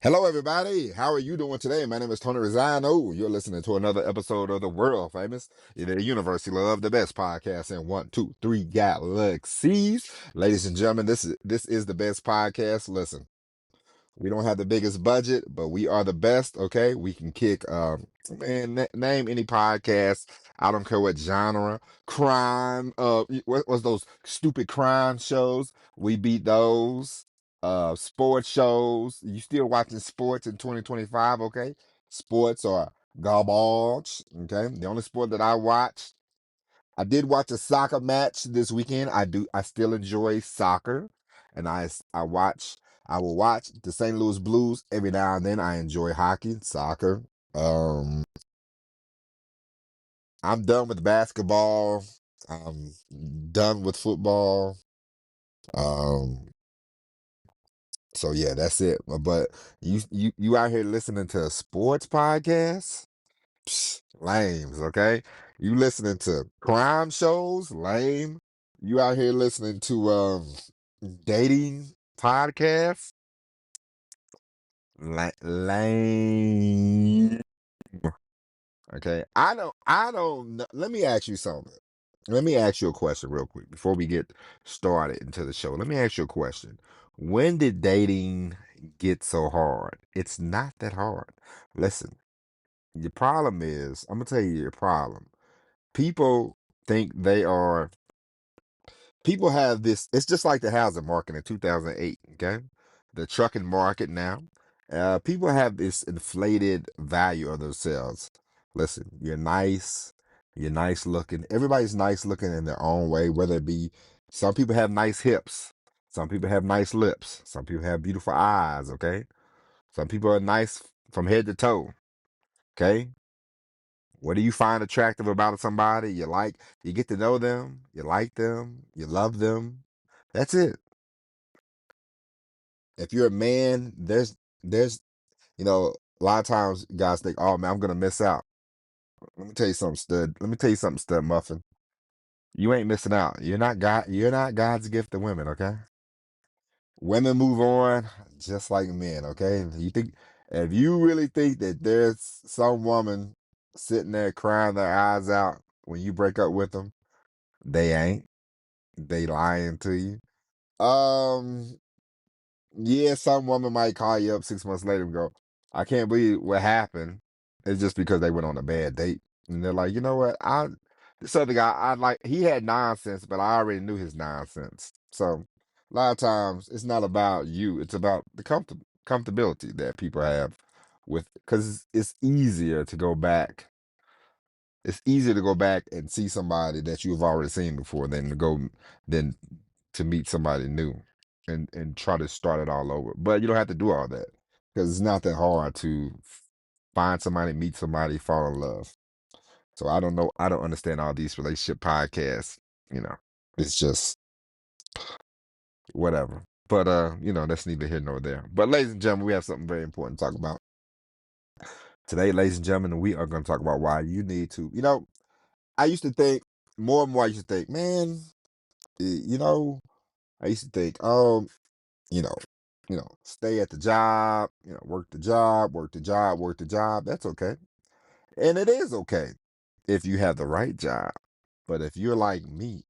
Hello, everybody. How are you doing today? My name is Tony Rosano. You're listening to another episode of the world famous, the University Love, the best podcast in 1, 2, 3 galaxies. Ladies and gentlemen, this is the best podcast. Listen, we don't have the biggest budget, but we are the best. Okay, we can kick. Name any podcast. I don't care what genre. Crime. What was those stupid crime shows? We beat those. Sports shows. You still watching sports in 2025? Okay, sports are garbage. Okay, the only sport that I watch. I did watch a soccer match this weekend. I still enjoy soccer, and I will watch the St. Louis Blues every now and then. I enjoy hockey, soccer. Um, I'm done with basketball. I'm done with football. Um, so yeah, that's it. But you out here listening to a sports podcast? Psh, lames, okay? You listening to crime shows? Lame. You out here listening to dating podcasts? Lame. Okay. I don't know. Let me ask you something. Let me ask you a question real quick before we get started into the show. Let me ask you a question. When did dating get so hard? It's not that hard. Listen, your problem is, I'm gonna tell you your problem. People think they are people have this. It's just like the housing market in 2008. Okay, the trucking market now. People have this inflated value of themselves. Listen, you're nice looking. Everybody's nice looking in their own way, whether it be some people have nice hips, some people have nice lips, some people have beautiful eyes. Okay, some people are nice from head to toe. Okay, what do you find attractive about somebody? You get to know them, you like them, you love them. That's it. If you're a man, there's a lot of times guys think, oh man, I'm gonna miss out. Let me tell you something, stud. Let me tell you something, stud muffin. You ain't missing out. You're not God's gift to women, okay? Women move on just like men, okay? You think if you really think that there's some woman sitting there crying their eyes out when you break up with them, they ain't. They lying to you. Um, yeah, some woman might call you up 6 months later and go, I can't believe what happened. It's just because they went on a bad date. And they're like, you know what? This other guy, he had nonsense, but I already knew his nonsense. So a lot of times it's not about you. It's about the comfortability that people have because it's easier to go back. It's easier to go back and see somebody that you've already seen before than to meet somebody new and try to start it all over. But you don't have to do all that because it's not that hard to find somebody, meet somebody, fall in love. So I don't know. I don't understand all these relationship podcasts. You know, it's just whatever. But that's neither here nor there. But ladies and gentlemen, we have something very important to talk about today, ladies and gentlemen. We are going to talk about why you need to. I used to think more and more. I used to think, man, you know, I used to think, you know, stay at the job, work the job, work the job, work the job. That's okay. And it is okay if you have the right job. But if you're like me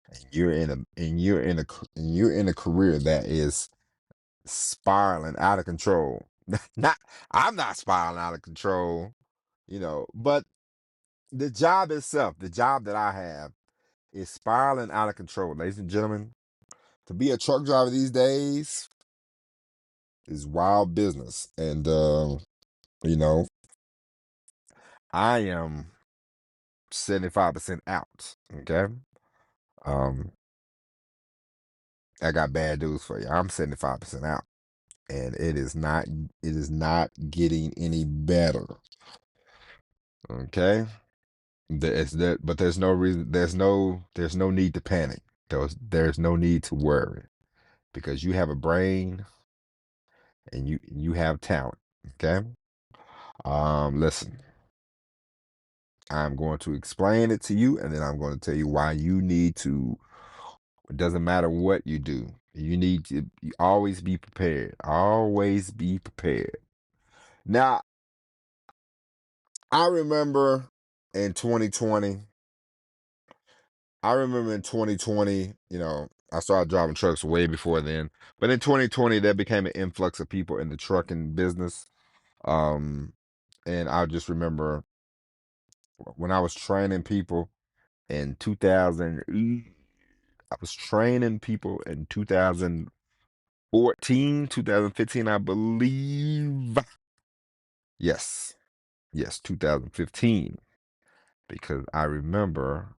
and you're in a career that is spiraling out of control. Not I'm not spiraling out of control, but the job itself, the job that I have is spiraling out of control. Ladies and gentlemen, to be a truck driver these days is wild business. And you know, I am 75% out. Okay. Um, I got bad news for you. I'm 75% out. And it is not getting any better. Okay. But there's no reason there's no need to panic. There's no need to worry because you have a brain and you have talent. Okay. Listen, I'm going to explain it to you and then I'm going to tell you why you need to. It doesn't matter what you do. You need to always be prepared. Always be prepared. Now, I remember in 2020, I remember in 2020, I started driving trucks way before then. But in 2020, there became an influx of people in the trucking business. Um, and I just remember when I was training people in 2000, I was training people in 2014, 2015, I believe. Yes, yes, 2015. Because I remember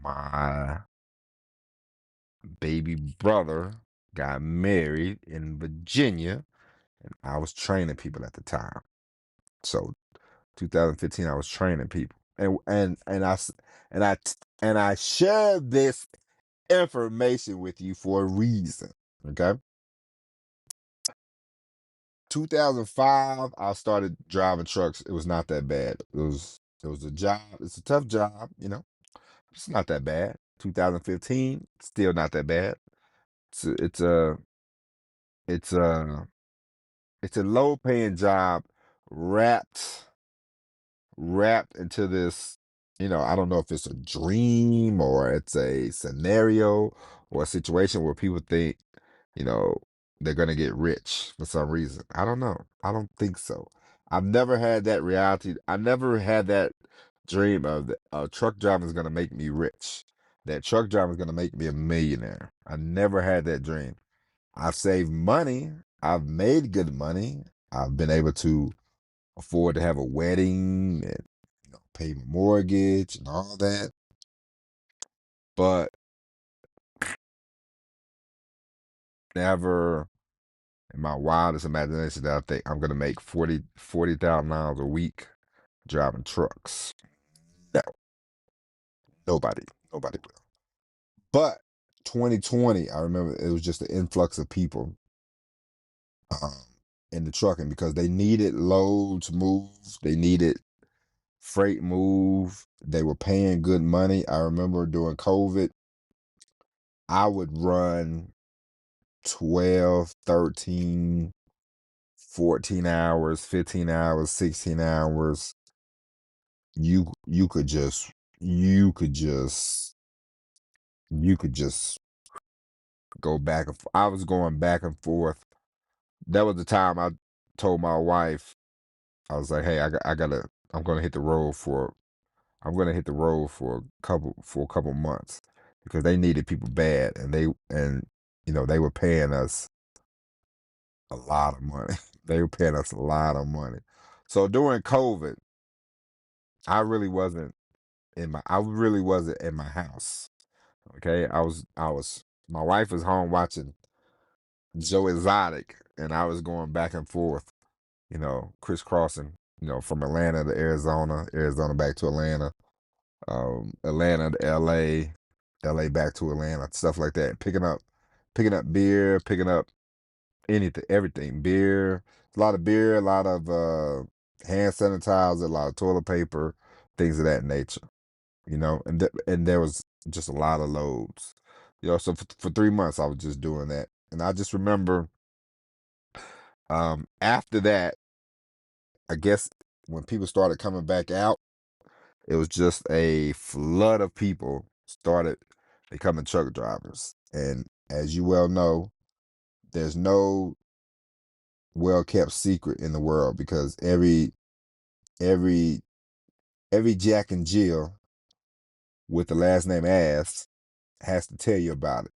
my baby brother got married in Virginia, and I was training people at the time. So 2015, I was training people, and I shared this information with you for a reason. Okay, 2005, I started driving trucks. It was not that bad. It was a job. It's a tough job. It's not that bad. 2015, still not that bad. It's a, it's a it's a it's a low paying job wrapped wrapped into this, I don't know if it's a dream or it's a scenario or a situation where people think, you know, they're going to get rich for some reason. I don't know. I don't think so. I've never had that reality. I never had that dream of a truck driver is going to make me rich. That truck driver is going to make me a millionaire. I never had that dream. I've saved money. I've made good money. I've been able to afford to have a wedding and pay my mortgage and all that. But never in my wildest imagination that I think I'm gonna make $40,000 a week driving trucks. No, nobody, nobody will. But 2020, I remember it was just an influx of people um, in the trucking because they needed loads moved, they needed freight moved, they were paying good money. I remember during COVID, I would run 12, 13, 14 hours, 15 hours, 16 hours. You could just you could just you could just go back and I was going back and forth. That was the time I told my wife, I was like, "Hey, I gotta I'm gonna hit the road for I'm gonna hit the road for a couple months because they needed people bad and they were paying us a lot of money. They were paying us a lot of money. So during COVID, I really wasn't in my house. Okay. My wife was home watching Joe Exotic and I was going back and forth, crisscrossing, from Atlanta to Arizona, Arizona back to Atlanta, Atlanta to LA back to Atlanta, stuff like that. Picking up beer, picking up anything, everything, beer, a lot of beer, a lot of hand sanitizer, a lot of toilet paper, things of that nature. And there was just a lot of loads. So for 3 months I was just doing that, and I just remember after that, I guess when people started coming back out, it was just a flood of people started becoming truck drivers, and as you well know, there's no well kept secret in the world because every every Jack and Jill with the last name Ass has to tell you about it.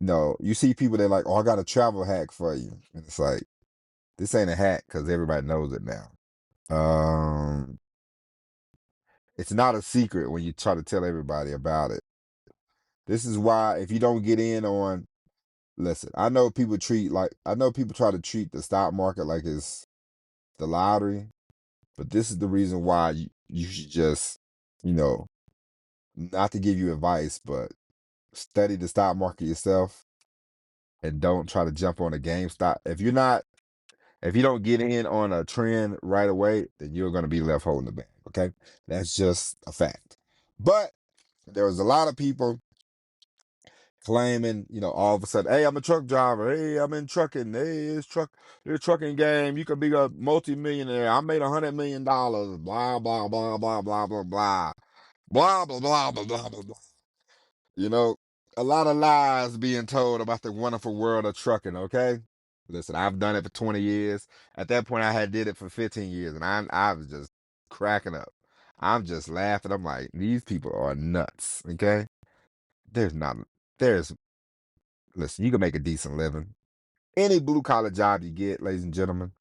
No, you see people that like, oh, I got a travel hack for you, and it's like this ain't a hack because everybody knows it now. Um, it's not a secret when you try to tell everybody about it. This is why if you don't get in on, listen, I know people try to treat the stock market like it's the lottery, but this is the reason why you should just, you know, not to give you advice, but study the stock market yourself and don't try to jump on a GameStop. If you don't get in on a trend right away, then you're going to be left holding the bag. Okay. That's just a fact. But there was a lot of people claiming, all of a sudden, hey, I'm a truck driver. Hey, I'm in trucking. Hey, it's trucking game. You could be a multimillionaire. I made $100 million. Blah blah blah blah blah blah blah blah blah blah blah blah blah blah. You know, a lot of lies being told about the wonderful world of trucking. Okay, listen, I've done it for 20 years. At that point, I had did it for 15 years, and I was just cracking up. I'm just laughing. I'm like, these people are nuts. Okay, there's not. There's listen, you can make a decent living. Any blue collar job you get, ladies and gentlemen.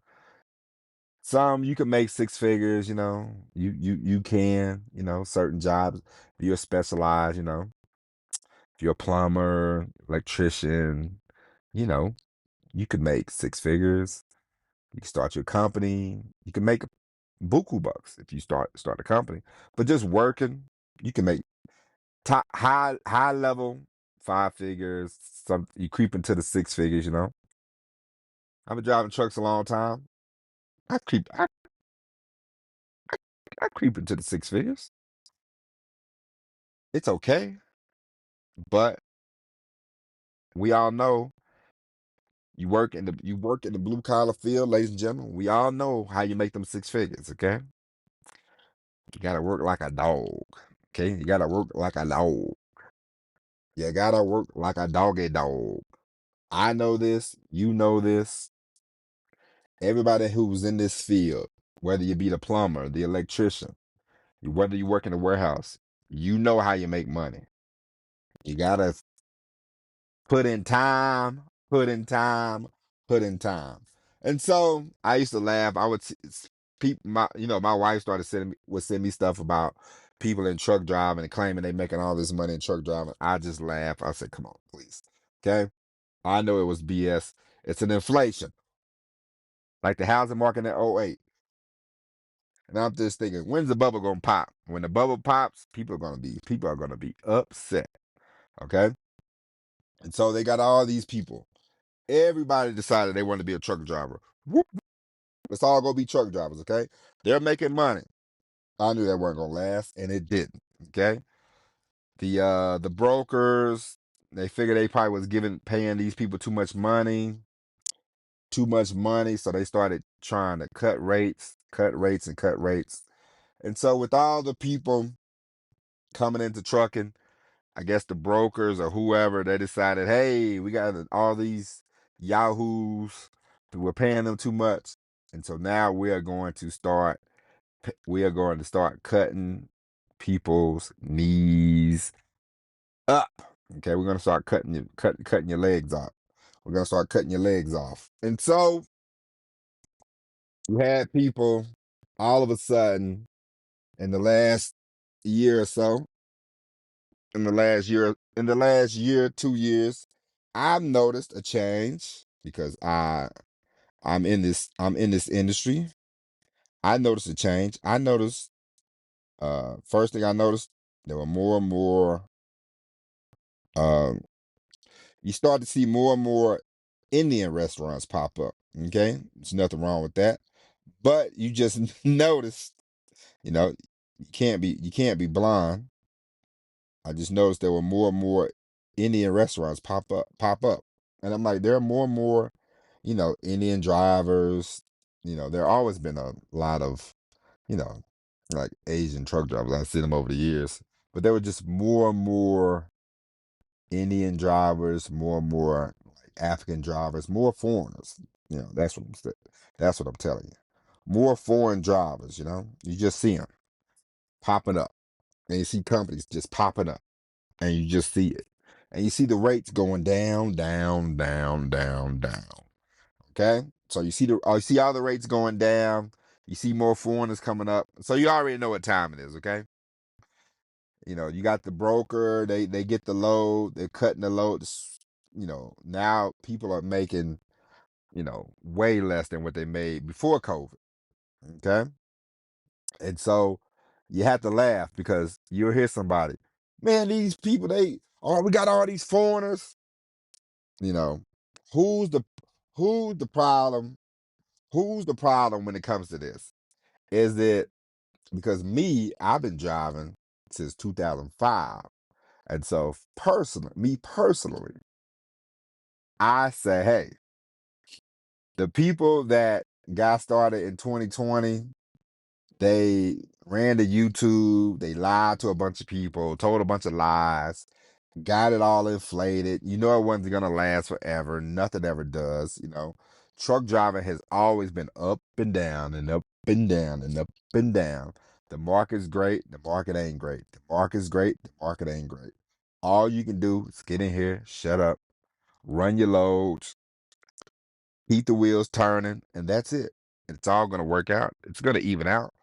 Some you can make six figures, You can, certain jobs. If you're specialized, if you're a plumber, electrician, you know, you could make six figures. You can start your company. You can make buku bucks if you start a company. But just working, you can make top high level five figures. Some you creep into the six figures. I've been driving trucks a long time. I creep I, I creep into the six figures. It's okay. But we all know you work in the blue collar field, ladies and gentlemen. We all know how you make them six figures, okay? You gotta work like a dog. Okay? You gotta work like a dog. You gotta work like a doggy dog. I know this, you know this. Everybody who's in this field, whether you be the plumber, the electrician, whether you work in a warehouse, you know how you make money. You gotta put in time, put in time, put in time. And so I used to laugh. I would people, my wife started send me stuff about people in truck driving and claiming they making all this money in truck driving. I just laugh. I said, come on, please. Okay. I know it was BS. It's an inflation, like the housing market in '08. And I'm just thinking, when's the bubble gonna pop? When the bubble pops, people are gonna be upset. Okay. And so they got all these people. Everybody decided they wanted to be a truck driver. Whoop, let's all go be truck drivers, okay? They're making money. I knew that weren't gonna last, and it didn't. Okay. The brokers, they figured they probably was paying these people too much money, so they started trying to cut rates, cut rates, and cut rates. And so with all the people coming into trucking, I guess the brokers or whoever, they decided, hey, we got all these yahoos, we're paying them too much. And so now we are going to start cutting people's knees up. Okay, we're going to start cutting your legs off. We're going to start cutting your legs off. And so you had people all of a sudden in the last year or so, in the last year, 2 years, I've noticed a change because I'm in this industry. I noticed a change. I noticed first thing I noticed, there were more and more um you start to see more and more Indian restaurants pop up. Okay? There's nothing wrong with that. But you just noticed, you know, you can't be blind. I just noticed there were more and more Indian restaurants pop up. And I'm like, there are more and more, Indian drivers. There always been a lot of, you know, like Asian truck drivers. I've seen them over the years. But there were just more and more Indian drivers, more and more like African drivers, more foreigners. That's what I'm telling you. More foreign drivers. You just see them popping up, and you see companies just popping up, and you just see it, and you see the rates going down, down, down, down, down. Okay, so you see all the rates going down. You see more foreigners coming up, so you already know what time it is. Okay, you got the broker. They get the load. They're cutting the load. Now people are making way less than what they made before COVID. Okay, and so you have to laugh because you'll hear somebody, man, these people we got all these foreigners. You know, who's the who's the problem? Who's the problem when it comes to this? Is it because I've been driving since 2005. And so me personally, I say, hey, the people that got started in 2020, they ran to YouTube, they lied to a bunch of people, told a bunch of lies, got it all inflated. You know it wasn't gonna last forever. Nothing ever does, you know. Truck driving has always been up and down and up and down and up and down. The market's great, the market ain't great. The market's great, the market ain't great. All you can do is get in here, shut up, run your loads, keep the wheels turning, and that's it. It's all gonna work out. It's gonna even out.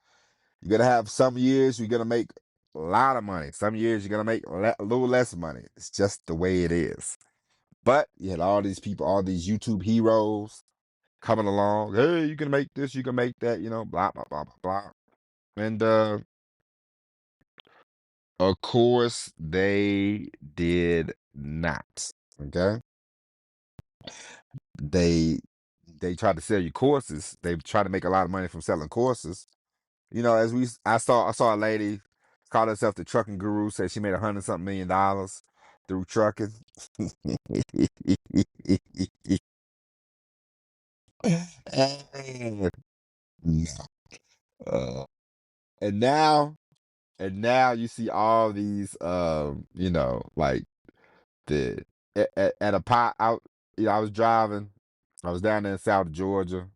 You're gonna have some years you're gonna make a lot of money. Some years you're gonna make a little less money. It's just the way it is. But you had all these people, all these YouTube heroes coming along. Hey, you can make this, you can make that, you know, blah blah blah blah blah. And of course they did not. Okay, they they tried to sell you courses. They tried to make a lot of money from selling courses. You know, I saw a lady called herself the trucking guru, said she made $100 something million through trucking. No. Uh, and now and now you see all these you know, like the at a pot out, you know, I was driving, I was down there in South Georgia.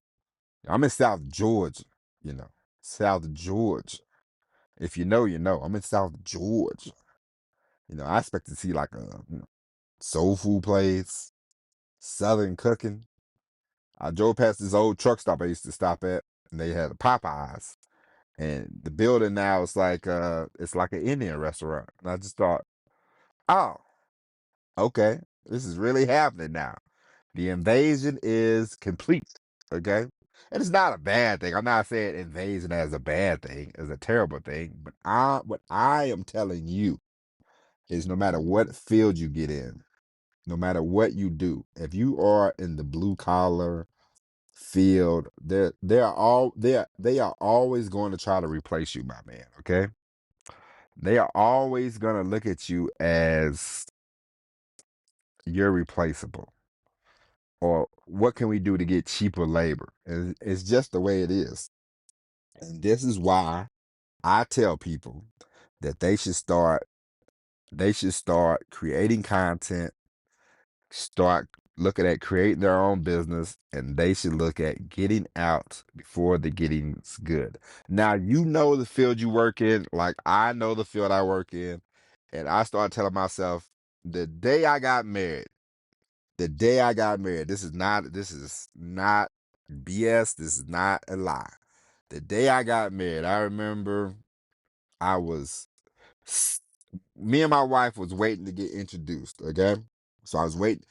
I'm in South Georgia, you know. South Georgia. If you know, you know. I'm in South Georgia. You know, I expect to see like a, you know, soul food place, southern cooking. I drove past this old truck stop I used to stop at, and they had a Popeyes. And the building now is like it's like an Indian restaurant. And I just thought, oh, okay, this is really happening now. The invasion is complete. Okay. And it's not a bad thing. I'm not saying invasion as a bad thing, as a terrible thing. But what I am telling you is no matter what field you get in, no matter what you do, if you are in the blue collar field, they are always going to try to replace you, my man. Okay, they are always going to look at you as you're replaceable, or what can we do to get cheaper labor? It's just the way it is, and this is why I tell people that they should start creating content, start looking at creating their own business, and they should look at getting out before the getting's good. Now, you know the field you work in, like I know the field I work in, and I started telling myself the day I got married, this is not BS, this is not a lie. The day I got married, I remember I was me and my wife was waiting to get introduced. Okay, so I was waiting.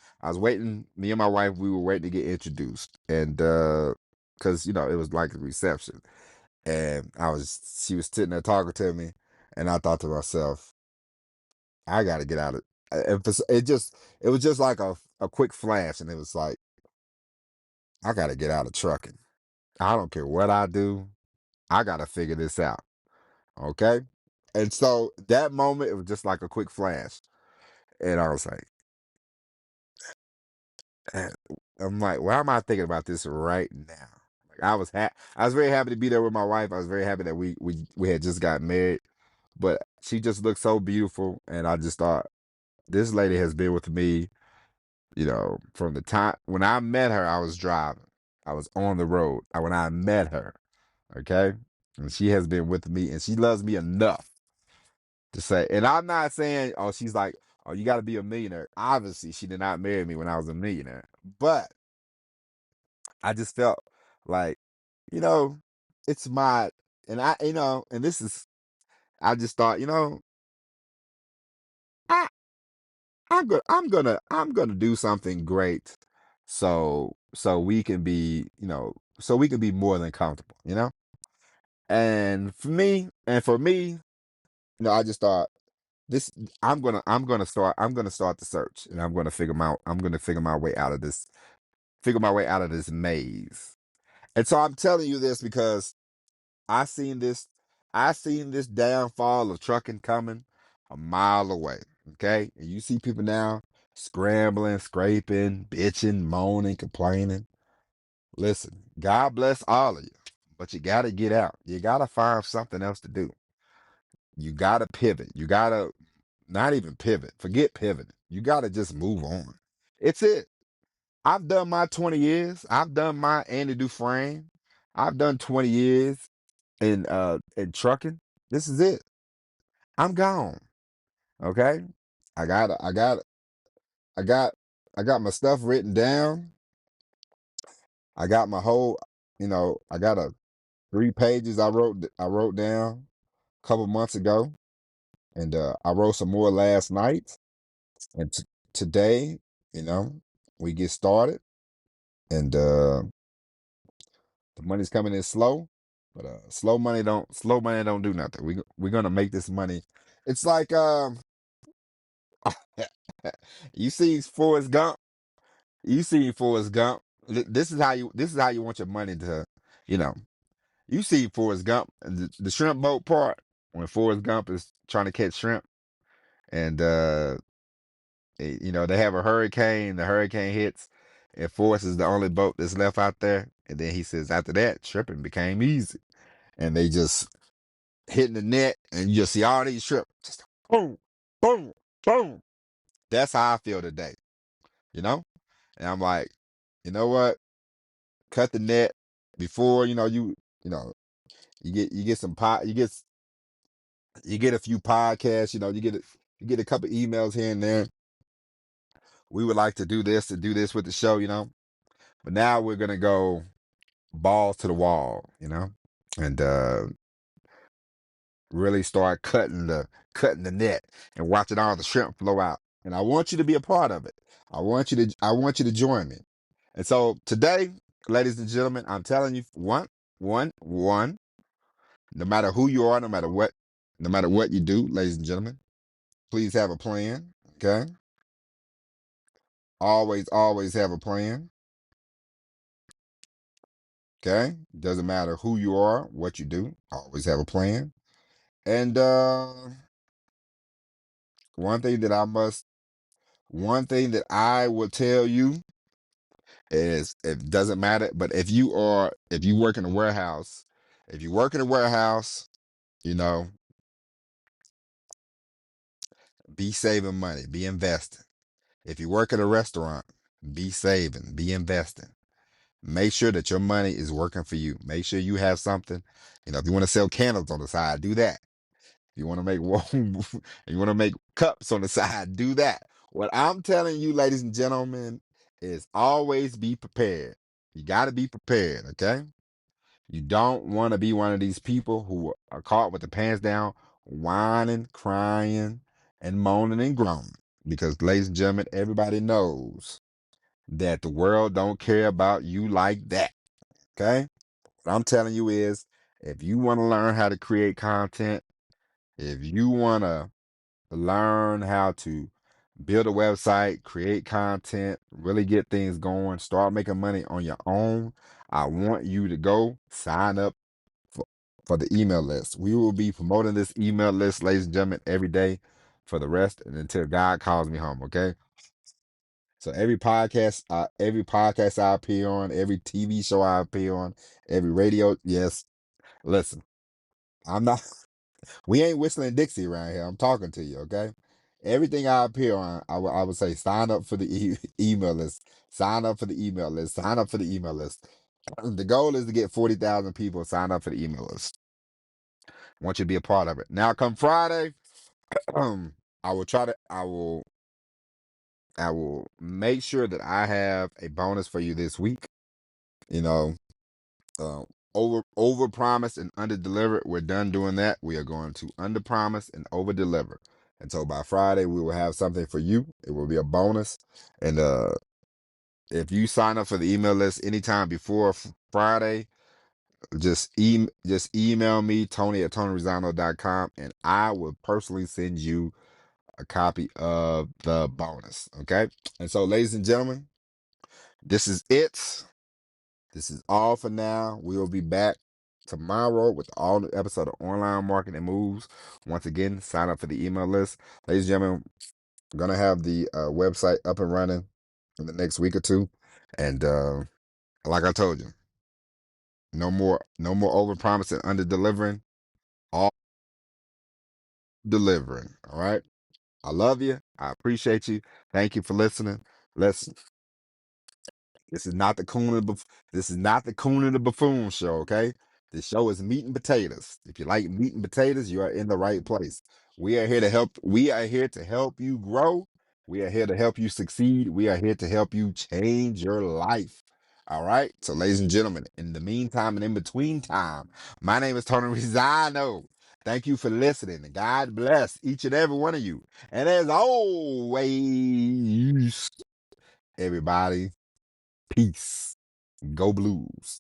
Me and my wife, we were waiting to get introduced, and because you know it was like a reception, and she was sitting there talking to me, and I thought to myself, I got to get out of it was just like a quick flash, and it was like I got to get out of trucking. I don't care what I do, I got to figure this out. Okay, and so that moment it was just like a quick flash. And I was like, "Man," I'm like, why am I thinking about this right now? Like I was very happy to be there with my wife. I was very happy that we had just got married. But she just looked so beautiful, and I just thought this lady has been with me, you know, from the time when I met her. I was driving, I was on the road when I met her. Okay, and she has been with me, and she loves me enough to say. And I'm not saying, oh, she's like, oh, you got to be a millionaire. Obviously, she did not marry me when I was a millionaire, but I just felt like, you know, it's my, and I, you know, and this is, I just thought, you know, I, I'm gonna do something great, so we can be, you know, so we can be more than comfortable, you know. And for me, you know, I just thought this, I'm gonna start the search, and I'm gonna figure my way out of this, maze. And so I'm telling you this because I seen this I seen this downfall of trucking coming a mile away. Okay? And you see people now scrambling, scraping, bitching, moaning, complaining. Listen, God bless all of you, but you got to get out. You got to find something else to do. You got to pivot. You got to not even pivot. Forget pivoting. You got to just move on. It's it. I've done my 20 years. I've done my Andy Dufresne. I've done 20 years in trucking. This is it. I'm gone. Okay? I got I got I got I got my stuff written down. I got my whole, I got a 3 pages I wrote down a couple months ago, and I wrote some more last night. And today, you know, we get started, and the money's coming in slow, but slow money don't do nothing. We're gonna make this money. It's like you see Forrest Gump. You see Forrest Gump. This is how you want your money to, you know. You see Forrest Gump, and the shrimp boat part, when Forrest Gump is trying to catch shrimp, and they have a hurricane. The hurricane hits, and Forrest is the only boat that's left out there. And then he says, after that, shrimping became easy, and they just hitting the net, and you just see all these shrimp, just boom, boom, boom. That's how I feel today, you know. And I'm like, you know what? Cut the net before you know you get some pot you get a few podcasts, you get a couple emails here and there. We would like to do this with the show. But now we're gonna go balls to the wall, and really start cutting the net and watching all the shrimp flow out. And I want you to be a part of it. I want you to join me. And so today, ladies and gentlemen, I'm telling you, one, no matter who you are, no matter what you do, ladies and gentlemen, please have a plan. Okay? Always have a plan. Okay? Doesn't matter who you are, what you do, always have a plan. And one thing that I must one thing that I will tell you is, it doesn't matter, but if you work in a warehouse, you know, be saving money, be investing. If you work at a restaurant, be saving, be investing. Make sure that your money is working for you. Make sure you have something. If you want to sell candles on the side, do that. If you want to make you want to make cups on the side, do that. What I'm telling you, ladies and gentlemen, is always be prepared. You got to be prepared, okay? You don't want to be one of these people who are caught with the pants down, whining, crying, and moaning and groaning. Because, ladies and gentlemen, everybody knows that the world don't care about you like that, okay? What I'm telling you is, if you want to learn how to create content, if you want to learn how to build a website, create content, really get things going, start making money on your own, I want you to go sign up for, for the email list. We will be promoting this email list, ladies and gentlemen, every day for the rest and until God calls me home, okay? So every podcast I appear on, every TV show I appear on, every radio, yes, listen, I'm not we ain't whistling Dixie around here. I'm talking to you, okay? Everything I appear on, I would say sign up for the email list. Sign up for the email list. Sign up for the email list. The goal is to get 40,000 people sign up for the email list. I want you to be a part of it. Now, come Friday, I will try to. I will make sure that I have a bonus for you this week. You know, uh, over promise and under deliver. We're done doing that. We are going to under promise and over deliver. And so by Friday, we will have something for you. It will be a bonus. And if you sign up for the email list anytime before Friday, just email me, Tony@TonyRosano.com, and I will personally send you a copy of the bonus. Okay. And so, ladies and gentlemen, this is it. This is all for now. We will be back tomorrow with all new episode of Online Marketing Moves. Once again, sign up for the email list. Ladies and gentlemen, I'm going to have the website up and running in the next week or two. And like I told you, no more over promising, under delivering, all delivering. All right. I love you. I appreciate you. Thank you for listening. Let's This is not the coon of the this is not the coon and the buffoon show, okay? This show is meat and potatoes. If you like meat and potatoes, you are in the right place. We are here to help. We are here to help you grow. We are here to help you succeed. We are here to help you change your life. All right. So, ladies and gentlemen, in the meantime and in between time, my name is Tony Rizano. Thank you for listening. God bless each and every one of you. And as always, everybody, peace. Go Blues.